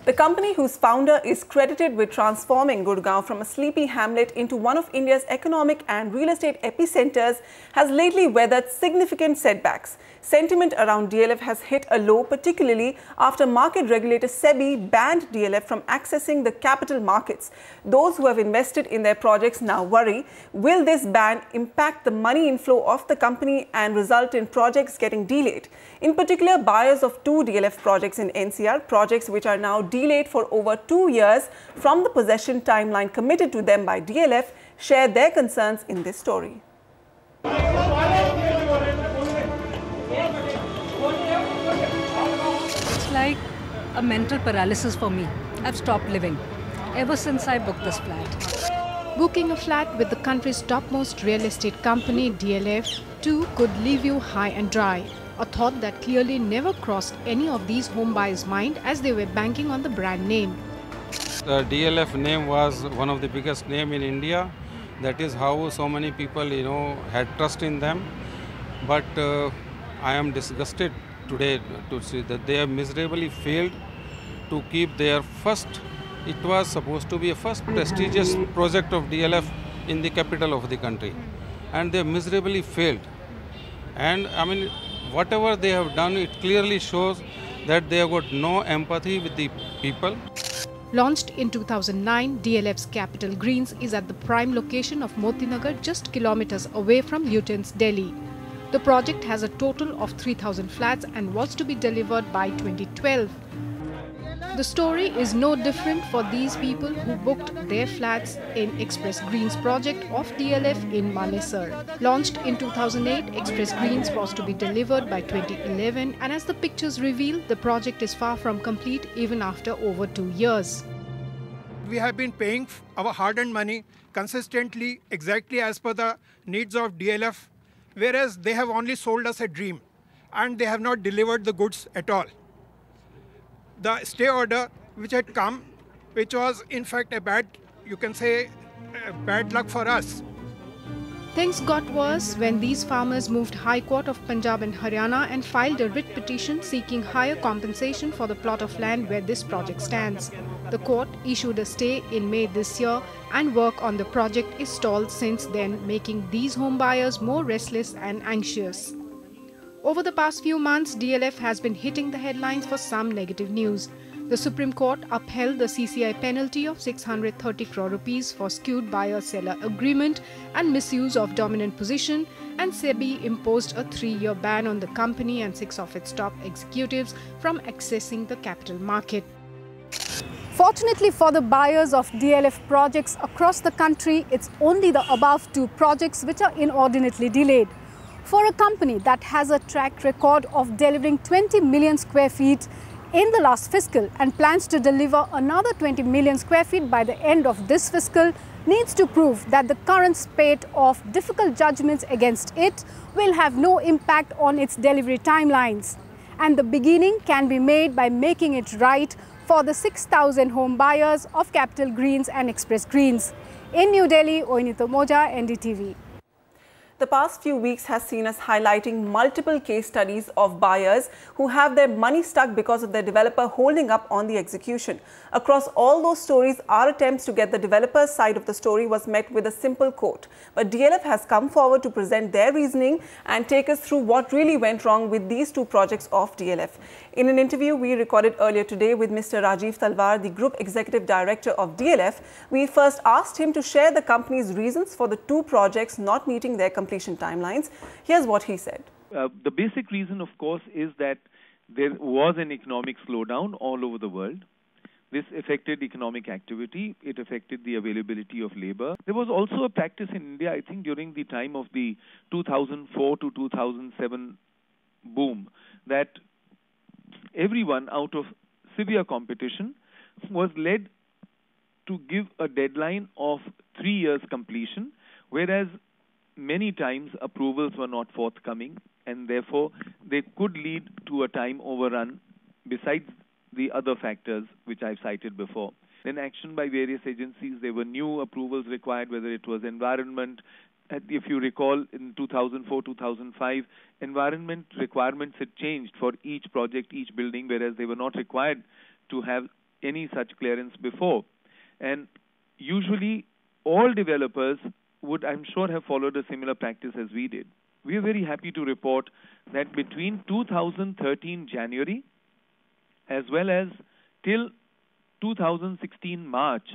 The company, whose founder is credited with transforming Gurgaon from a sleepy hamlet into one of India's economic and real estate epicenters, has lately weathered significant setbacks. Sentiment around DLF has hit a low, particularly after market regulator SEBI banned DLF from accessing the capital markets. Those who have invested in their projects now worry, will this ban impact the money inflow of the company and result in projects getting delayed? In particular, buyers of two DLF projects in NCR, projects which are now delayed for over 2 years from the possession timeline committed to them by DLF, share their concerns in this story. It's like a mental paralysis for me. I've stopped living ever since I booked this flat. Booking a flat with the country's topmost real estate company, DLF, too could leave you high and dry. A thought that clearly never crossed any of these home buyers' mind as they were banking on the brand name. The DLF name was one of the biggest names in India. That is how so many people, had trust in them. But I am disgusted today to see that they have miserably failed to keep their first. It was supposed to be a first prestigious project of DLF in the capital of the country, and they miserably failed. And I mean, whatever they have done, it clearly shows that they have got no empathy with the people. Launched in 2009, DLF's Capital Greens is at the prime location of Motinagar, just kilometers away from Lutyens, Delhi. The project has a total of 3,000 flats and was to be delivered by 2012. The story is no different for these people who booked their flats in Express Greens project of DLF in Manesar. Launched in 2008, Express Greens was to be delivered by 2011, and as the pictures reveal, the project is far from complete even after over 2 years. We have been paying our hard-earned money consistently, exactly as per the needs of DLF, whereas they have only sold us a dream and they have not delivered the goods at all. The stay order which had come, which was in fact a bad luck for us. Things got worse when these farmers moved High Court of Punjab and Haryana and filed a writ petition seeking higher compensation for the plot of land where this project stands. The court issued a stay in May this year, and work on the project is stalled since then, making these home buyers more restless and anxious. Over the past few months, DLF has been hitting the headlines for some negative news. The Supreme Court upheld the CCI penalty of 630 crore rupees for skewed buyer-seller agreement and misuse of dominant position, and SEBI imposed a 3-year ban on the company and 6 of its top executives from accessing the capital market. Fortunately for the buyers of DLF projects across the country, it's only the above two projects which are inordinately delayed. For a company that has a track record of delivering 20 million square feet in the last fiscal and plans to deliver another 20 million square feet by the end of this fiscal, needs to prove that the current spate of difficult judgments against it will have no impact on its delivery timelines. And the beginning can be made by making it right for the 6,000 home buyers of Capital Greens and Express Greens. In New Delhi, Oinito Moja, NDTV. The past few weeks has seen us highlighting multiple case studies of buyers who have their money stuck because of their developer holding up on the execution. Across all those stories, our attempts to get the developer's side of the story was met with a simple quote. But DLF has come forward to present their reasoning and take us through what really went wrong with these two projects of DLF. In an interview we recorded earlier today with Mr. Rajiv Talwar, the Group Executive Director of DLF, we first asked him to share the company's reasons for the two projects not meeting their completion timelines. Here's what he said. The basic reason, of course, is that there was an economic slowdown all over the world. This affected economic activity. It affected the availability of labor. There was also a practice in India, I think, during the time of the 2004 to 2007 boom, that everyone, out of severe competition, was led to give a deadline of 3 years completion, whereas many times approvals were not forthcoming, and therefore they could lead to a time overrun besides the other factors which I've cited before. Then action by various agencies, there were new approvals required, whether it was environment. If you recall, in 2004-2005, environment requirements had changed for each project, each building, whereas they were not required to have any such clearance before. And usually all developers would, I'm sure, have followed a similar practice as we did. We are very happy to report that between 2013 January as well as till 2016 March,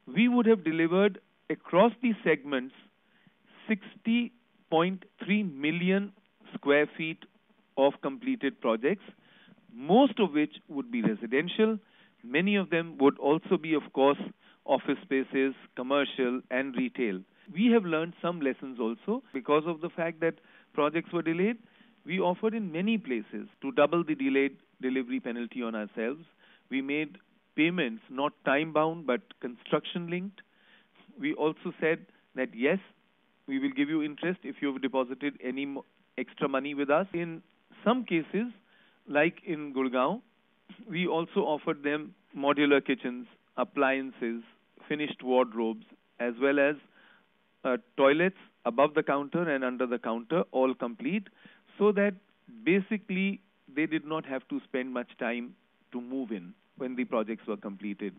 we would have delivered across these segments 60.3 million square feet of completed projects, most of which would be residential. Many of them would also be, of course, office spaces, commercial and retail. We have learned some lessons also because of the fact that projects were delayed. We offered in many places to double the delayed delivery penalty on ourselves. We made payments not time-bound but construction-linked. We also said that yes, we will give you interest if you have deposited any extra money with us. In some cases, like in Gurgaon, we also offered them modular kitchens, appliances, finished wardrobes, as well as toilets above the counter and under the counter, all complete, so that basically they did not have to spend much time to move in when the projects were completed.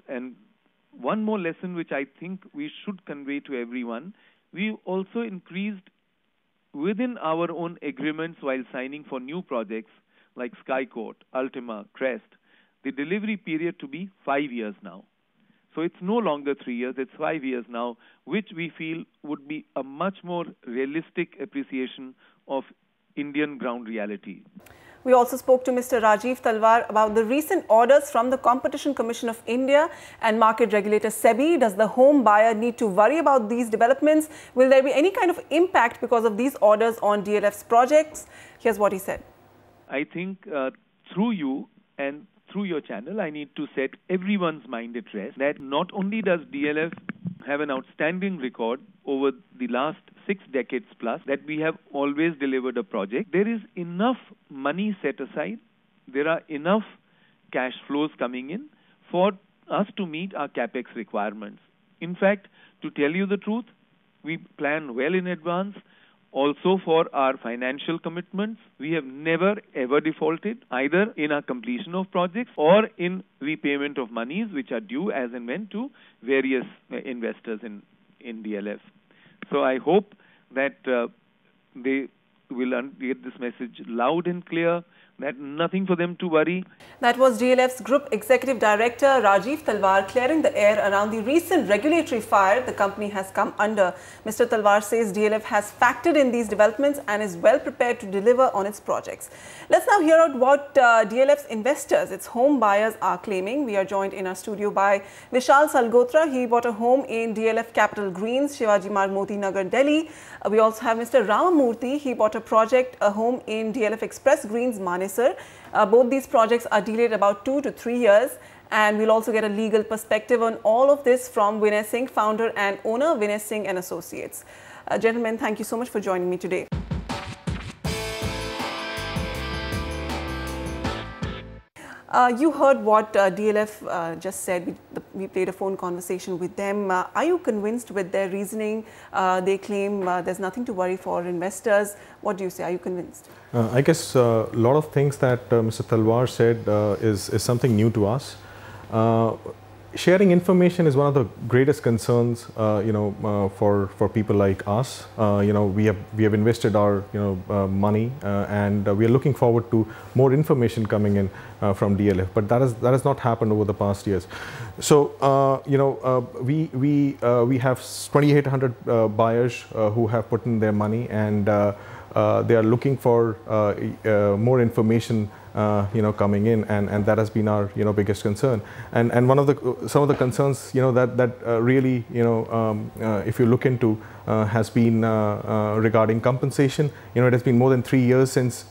And one more lesson which I think we should convey to everyone, we also increased within our own agreements while signing for new projects like Sky Court, Ultima, Crest, the delivery period to be 5 years now. So it's no longer 3 years, it's 5 years now, which we feel would be a much more realistic appreciation of Indian ground reality. We also spoke to Mr. Rajiv Talwar about the recent orders from the Competition Commission of India and market regulator SEBI. Does the home buyer need to worry about these developments? Will there be any kind of impact because of these orders on DLF's projects? Here's what he said. I think through you and through your channel, I need to set everyone's mind at rest that not only does DLF have an outstanding record over the last 6 decades plus, that we have always delivered a project. There is enough money set aside. There are enough cash flows coming in for us to meet our capex requirements. In fact, to tell you the truth, we plan well in advance. Also for our financial commitments, we have never ever defaulted either in our completion of projects or in repayment of monies which are due as and when to various investors in DLF. So I hope that they will get this message loud and clear, that nothing for them to worry. That was DLF's Group Executive Director Rajiv Talwar clearing the air around the recent regulatory fire the company has come under. Mr. Talwar says DLF has factored in these developments and is well prepared to deliver on its projects. Let's now hear out what DLF's investors, its home buyers, are claiming. We are joined in our studio by Vishal Salgotra. He bought a home in DLF Capital Greens, Shivaji Marg, Moti Nagar, Delhi. We also have Mr. Ramamurthy. He bought a home in DLF Express Greens, Manesar. Both these projects are delayed about 2 to 3 years, and we'll also get a legal perspective on all of this from Vinay Singh, founder and owner, Vinay Singh and Associates. Gentlemen, thank you so much for joining me today. You heard what DLF just said. We played a phone conversation with them. Are you convinced with their reasoning? They claim there's nothing to worry for investors. What do you say? Are you convinced? I guess a lot of things that Mr. Talwar said is something new to us. Sharing information is one of the greatest concerns, for people like us. We have invested our money, and we are looking forward to more information coming in from DLF. But that has not happened over the past years. So we have 2,800 buyers who have put in their money, and they are looking for more information coming in, and that has been our biggest concern. And some of the concerns that really if you look into has been regarding compensation. It has been more than 3 years since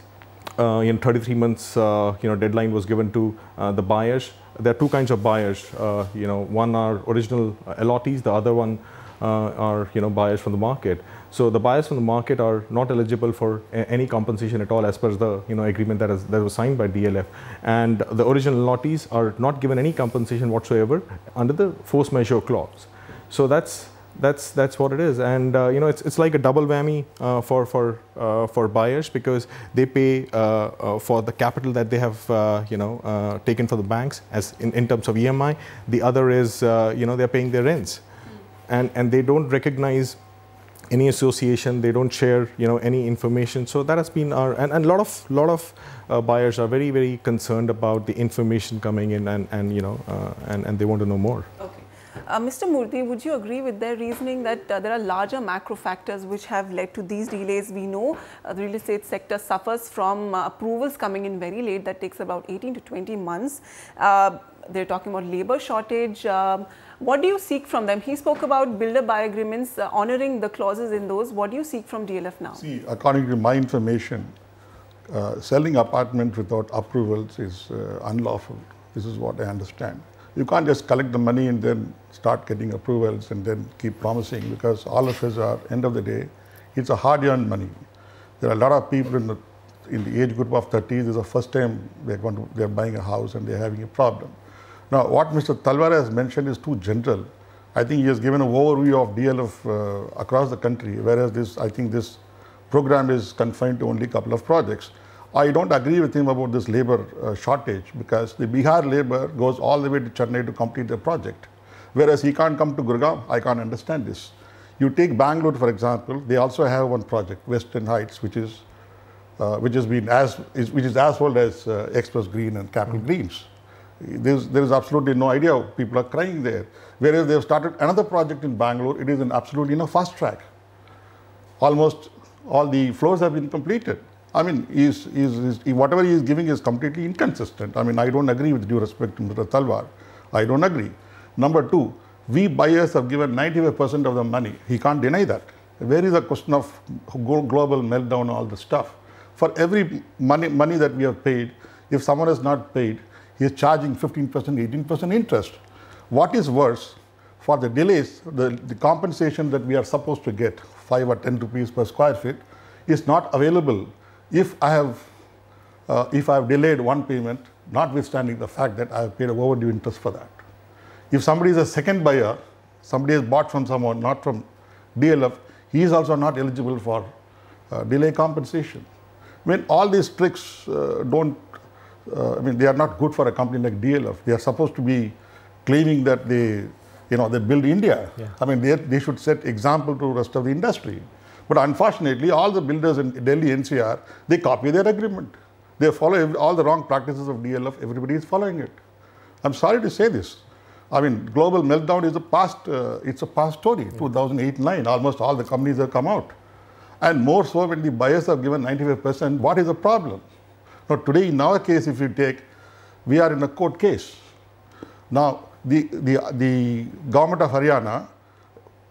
33 months deadline was given to the buyers. There are two kinds of buyers. One are original allottees, the other one are buyers from the market. So the buyers from the market are not eligible for any compensation at all as per the agreement that was signed by DLF, and the original allottees are not given any compensation whatsoever under the force majeure clause. So that's That's what it is, and you know, it's like a double whammy for buyers, because they pay for the capital that they have taken for the banks as in terms of EMI. The other is you know, they're paying their rents, and they don't recognize any association. They don't share, you know, any information. So that has been our, and a lot of buyers are very concerned about the information coming in, and you know, and they want to know more. Okay. Mr. Murthy, would you agree with their reasoning that there are larger macro factors which have led to these delays? We know the real estate sector suffers from approvals coming in very late. That takes about 18 to 20 months. They're talking about labor shortage. What do you seek from them? He spoke about builder-buyer agreements, honouring the clauses in those. What do you seek from DLF now? See, according to my information, selling apartments without approvals is unlawful. This is what I understand. You can't just collect the money and then start getting approvals and then keep promising, because all of us are, end of the day, it's a hard-earned money. There are a lot of people in the age group of 30s. This is the first time they're buying a house and they're having a problem. Now, what Mr. Talwar has mentioned is too general. I think he has given an overview of DLF across the country, whereas I think this program is confined to only a couple of projects. I don't agree with him about this labor shortage, because the Bihar labor goes all the way to Chennai to complete the project, whereas he can't come to Gurgaon. I can't understand this. You take Bangalore, for example. They also have one project, Western Heights, which is as old as Express Green and Capital Greens. There is absolutely no idea. People are crying there. Whereas they have started another project in Bangalore. It is an absolutely fast track. Almost all the floors have been completed. I mean, whatever he is giving is completely inconsistent. I mean, I don't agree, with due respect to Mr. Talwar. I don't agree. Number two, we buyers have given 95% of the money. He can't deny that. Where is the question of global meltdown, all this stuff? For every money that we have paid, if someone has not paid, he is charging 15%, 18% interest. What is worse, for the delays, the compensation that we are supposed to get, 5 or 10 rupees per square feet, is not available if I have delayed one payment, notwithstanding the fact that I have paid overdue interest for that. If somebody is a second buyer, somebody has bought from someone, not from DLF, he is also not eligible for delay compensation. I mean, all these tricks they are not good for a company like DLF. They are supposed to be claiming that they build India. Yeah. I mean, they should set example to the rest of the industry. But unfortunately, all the builders in Delhi NCR, they copy their agreement. They follow all the wrong practices of DLF. Everybody is following it. I'm sorry to say this. I mean, global meltdown is it's a past story. Yeah. 2008-9, almost all the companies have come out. And more so when the buyers have given 95%, what is the problem? Now, today, in our case, if you take, we are in a court case. Now, the government of Haryana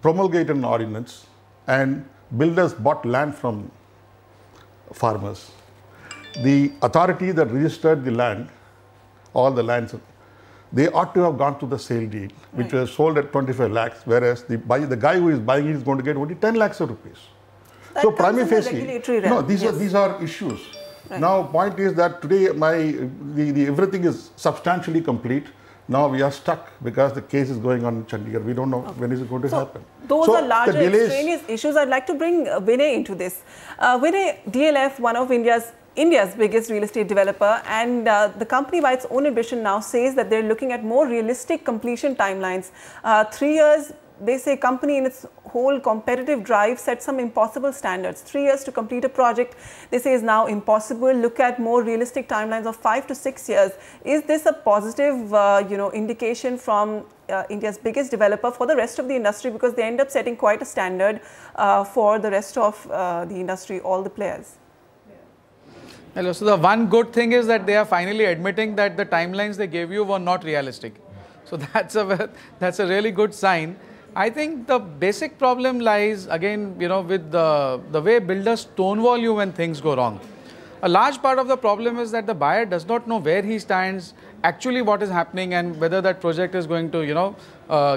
promulgated an ordinance, and builders bought land from farmers. The authority that registered the land, all the lands, they ought to have gone to the sale deed, which was sold at 25 lakhs, whereas the guy who is buying it is going to get only 10 lakhs of rupees. So prima facie, no, these are issues. Right. Now, point is that today everything is substantially complete. Now we are stuck because the case is going on in Chandigarh. We don't know when is it going to happen. Those are larger extraneous issues. I'd like to bring Vinay into this. Vinay, DLF, one of India's biggest real estate developer, and the company by its own ambition now says that they're looking at more realistic completion timelines. 3 years, they say company in its whole competitive drive set some impossible standards. 3 years to complete a project, they say, is now impossible. Look at more realistic timelines of 5 to 6 years. Is this a positive, indication from India's biggest developer for the rest of the industry, because they end up setting quite a standard for the rest of the industry, all the players? Hello. So the one good thing is that they are finally admitting that the timelines they gave you were not realistic. So that's a really good sign. I think the basic problem lies again, with the way builders stonewall you when things go wrong. A large part of the problem is that the buyer does not know where he stands, actually what is happening, and whether that project is going to,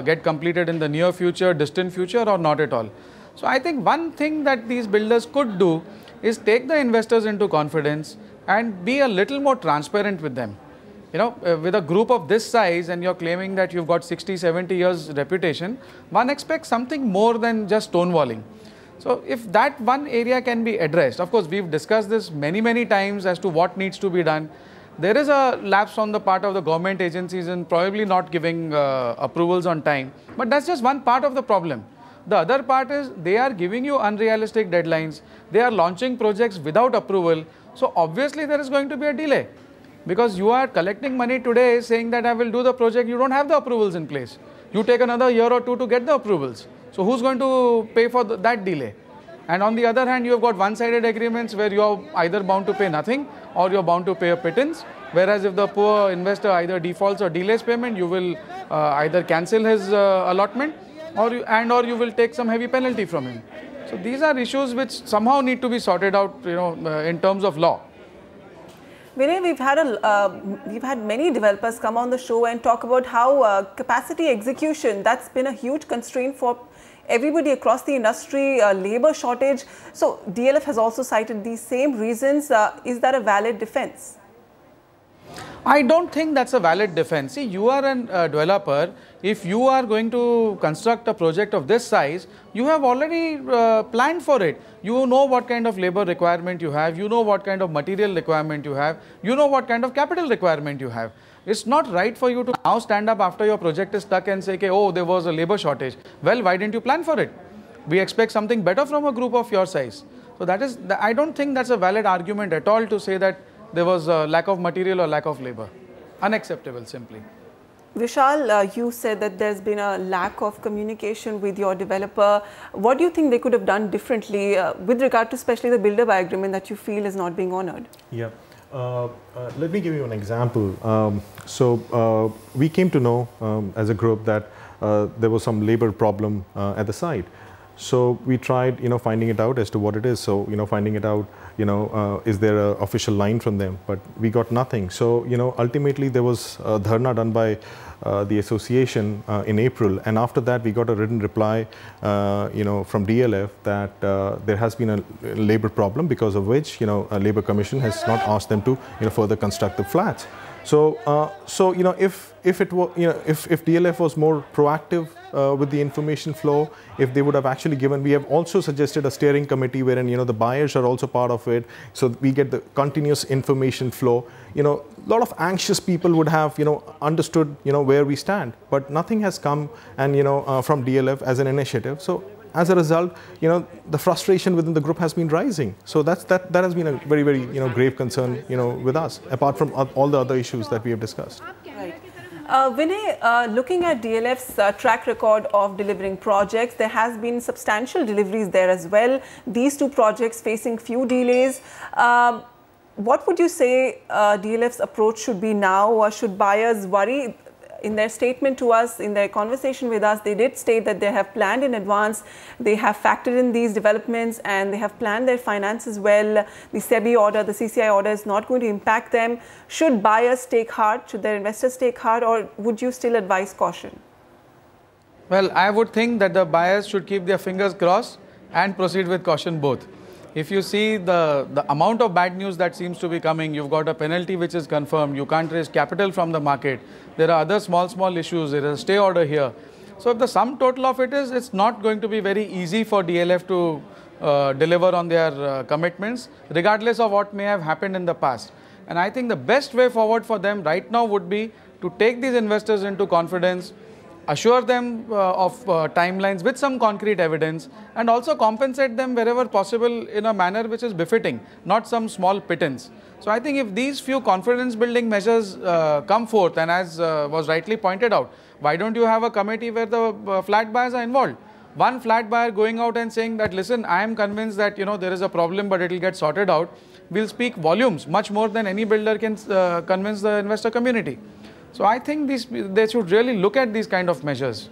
get completed in the near future, distant future, or not at all. So I think one thing that these builders could do is take the investors into confidence and be a little more transparent with them. You know, with a group of this size and you're claiming that you've got 60, 70 years reputation, one expects something more than just stonewalling. So if that one area can be addressed, of course, we've discussed this many times as to what needs to be done. There is a lapse on the part of the government agencies in probably not giving approvals on time. But that's just one part of the problem. The other part is they are giving you unrealistic deadlines. They are launching projects without approval. So obviously there is going to be a delay. Because you are collecting money today saying that I will do the project, you don't have the approvals in place. You take another year or two to get the approvals. So who's going to pay for that delay? And on the other hand, you have got one-sided agreements where you are either bound to pay nothing or you are bound to pay a pittance. Whereas if the poor investor either defaults or delays payment, you will either cancel his allotment or you will take some heavy penalty from him. So these are issues which somehow need to be sorted out, in terms of law. Vinay, we've had many developers come on the show and talk about how capacity execution, that's been a huge constraint for everybody across the industry, labor shortage. So DLF has also cited these same reasons. Is that a valid defense? I don't think that's a valid defense. See, you are a developer. If you are going to construct a project of this size, you have already planned for it. You know what kind of labor requirement you have. You know what kind of material requirement you have. You know what kind of capital requirement you have. It's not right for you to now stand up after your project is stuck and say, okay, oh, there was a labor shortage. Well, why didn't you plan for it? We expect something better from a group of your size. So I don't think that's a valid argument at all to say that there was a lack of material or lack of labor. Unacceptable, simply. Vishal, you said that there's been a lack of communication with your developer. What do you think they could have done differently with regard to especially the builder by agreement that you feel is not being honored? Yeah. Let me give you an example. We came to know as a group that there was some labor problem at the site. So we tried, finding it out as to what it is. So, finding it out, is there an official line from them? But we got nothing. So, ultimately there was a dharna done by the association in April. And after that, we got a written reply, from DLF that there has been a labor problem because of which, a labor commission has not asked them to, further construct the flats. So, if DLF was more proactive with the information flow, if they would have actually given, we have also suggested a steering committee wherein, the buyers are also part of it. So we get the continuous information flow. A lot of anxious people would have, understood, where we stand, but nothing has come and, from DLF as an initiative. So as a result, the frustration within the group has been rising. So that has been a very, very, grave concern, with us, apart from all the other issues that we have discussed. Right. Vinay, looking at DLF's track record of delivering projects, there has been substantial deliveries there as well. These two projects facing few delays. What would you say DLF's approach should be now, or should buyers worry? In their statement to us, in their conversation with us, they did state that they have planned in advance, they have factored in these developments and they have planned their finances well. The SEBI order, the CCI order is not going to impact them. Should buyers take heart? Should their investors take heart, or would you still advise caution? Well, I would think that the buyers should keep their fingers crossed and proceed with caution both. If you see the amount of bad news that seems to be coming, you've got a penalty which is confirmed, you can't raise capital from the market, there are other small issues, there is a stay order here. So if the sum total of it is, it's not going to be very easy for DLF to deliver on their commitments, regardless of what may have happened in the past. And I think the best way forward for them right now would be to take these investors into confidence, assure them of timelines with some concrete evidence, and also compensate them wherever possible in a manner which is befitting, not some small pittance. So I think if these few confidence building measures come forth, and as was rightly pointed out, why don't you have a committee where the flat buyers are involved? One flat buyer going out and saying that, listen, I am convinced that there is a problem but it will get sorted out, will speak volumes much more than any builder can convince the investor community. So I think they should really look at these kind of measures.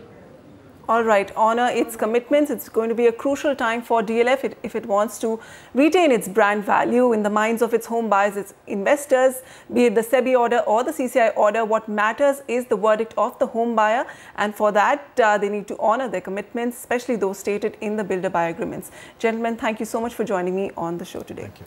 All right, honor its commitments. It's going to be a crucial time for DLF if it wants to retain its brand value in the minds of its home buyers, its investors, be it the SEBI order or the CCI order. What matters is the verdict of the home buyer, and for that they need to honor their commitments, especially those stated in the builder buy agreements. Gentlemen, thank you so much for joining me on the show today. Thank you.